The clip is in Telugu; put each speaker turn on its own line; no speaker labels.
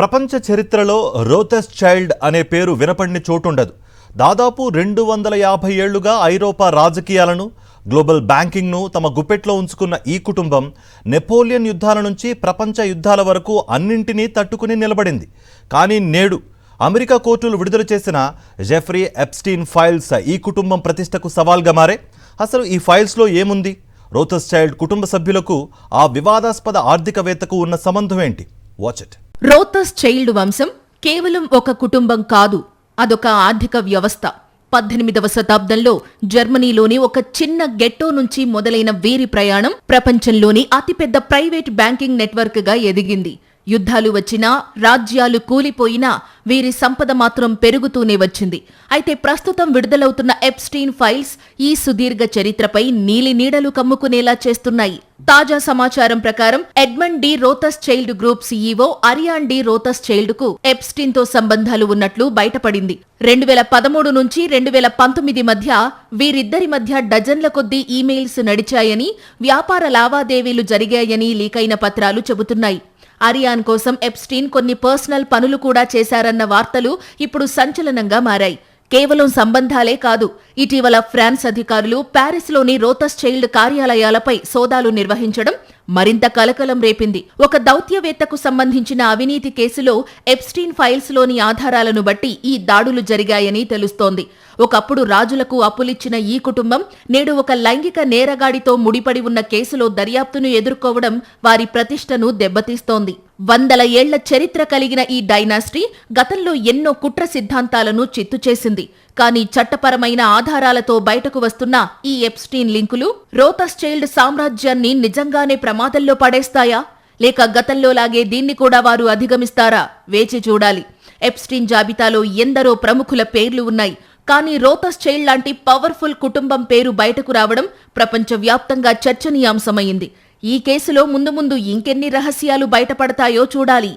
ప్రపంచ చరిత్రలో రోథస్ చైల్డ్ అనే పేరు వినపడిన చోటుండదు. దాదాపు 250 ఏళ్లుగా ఐరోపా రాజకీయాలను, గ్లోబల్ బ్యాంకింగ్ను తమ గుప్పెట్లో ఉంచుకున్న ఈ కుటుంబం నెపోలియన్ యుద్ధాల నుంచి ప్రపంచ యుద్ధాల వరకు అన్నింటినీ తట్టుకుని నిలబడింది. కానీ నేడు అమెరికా కోర్టులు విడుదల చేసిన జెఫ్రీ ఎప్స్టీన్ ఫైల్స్ ఈ కుటుంబం ప్రతిష్టకు సవాల్గా మారే. అసలు ఈ ఫైల్స్లో ఏముంది? రోథస్ చైల్డ్ కుటుంబ సభ్యులకు ఆ వివాదాస్పద ఆర్థికవేత్తకు ఉన్న సంబంధం ఏంటి? Watch it.
రోథస్ చైల్డ్ వంశం కేవలం ఒక కుటుంబం కాదు, అదొక ఆర్థిక వ్యవస్థ. 18వ శతాబ్దంలో జర్మనీలోని ఒక చిన్న గెట్టో నుంచి మొదలైన వీరి ప్రయాణం ప్రపంచంలోని అతిపెద్ద ప్రైవేట్ బ్యాంకింగ్ నెట్వర్క్ గా ఎదిగింది. యుద్ధాలు వచ్చినా, రాజ్యాలు కూలిపోయినా వీరి సంపద మాత్రం పెరుగుతూనే వచ్చింది. అయితే ప్రస్తుతం విడుదలవుతున్న ఎప్స్టీన్ ఫైల్స్ ఈ సుదీర్ఘ చరిత్రపై నీలి నీడలు కమ్ముకునేలా చేస్తున్నాయి. తాజా సమాచారం ప్రకారం Edmond de Rothschild group CEO Ariane de Rothschild కు ఎప్స్టీన్ తో సంబంధాలు ఉన్నట్లు బయటపడింది. 2013 నుంచి 2019 మధ్య వీరిద్దరి మధ్య డజన్ల కొద్దీ ఈమెయిల్స్ నడిచాయని, వ్యాపార లావాదేవీలు జరిగాయని లీకైన పత్రాలు చెబుతున్నాయి. అరియాన్ కోసం ఎప్స్టీన్ కొన్ని పర్సనల్ పనులు కూడా చేశారన్న వార్తలు ఇప్పుడు సంచలనంగా మారాయి. కేవలం సంబంధాలే కాదు, ఇటీవల ఫ్రాన్స్ అధికారులు ప్యారిస్లోని రోథస్ చైల్డ్ కార్యాలయాలపై సోదాలు నిర్వహించడం మరింత కలకలం రేపింది. ఒక దౌత్యవేత్తకు సంబంధించిన అవినీతి కేసులో ఎప్స్టీన్ ఫైల్స్లోని ఆధారాలను బట్టి ఈ దాడులు జరిగాయని తెలుస్తోంది. ఒకప్పుడు రాజులకు అప్పులిచ్చిన ఈ కుటుంబం నేడు ఒక లైంగిక నేరగాడితో ముడిపడి ఉన్న కేసులో దర్యాప్తును ఎదుర్కోవడం వారి ప్రతిష్టను దెబ్బతీస్తోంది. 100 ఏళ్ల చరిత్ర కలిగిన ఈ డైనాసిటీ గతంలో ఎన్నో కుట్ర సిద్ధాంతాలను చిత్తు చేసింది. కానీ చట్టపరమైన ఆధారాలతో బయటకు వస్తున్న ఈ ఎప్స్టీన్ లింకులు రోథస్ చైల్డ్ సామ్రాజ్యాన్ని నిజంగానే ప్రమాదంలో పడేస్తాయా, లేక గతంలోలాగే దీన్ని కూడా వారు అధిగమిస్తారా? వేచి చూడాలి. ఎప్స్టీన్ జాబితాలో ఎందరో ప్రముఖుల పేర్లు ఉన్నాయి. కానీ రోథస్ చైల్డ్ లాంటి పవర్ఫుల్ కుటుంబం పేరు బయటకు రావడం ప్రపంచవ్యాప్తంగా చర్చనీయాంశమైంది. ఈ కేసులో ముందు ముందు ఇంకెన్ని రహస్యాలు బయటపడతాయో చూడాలి.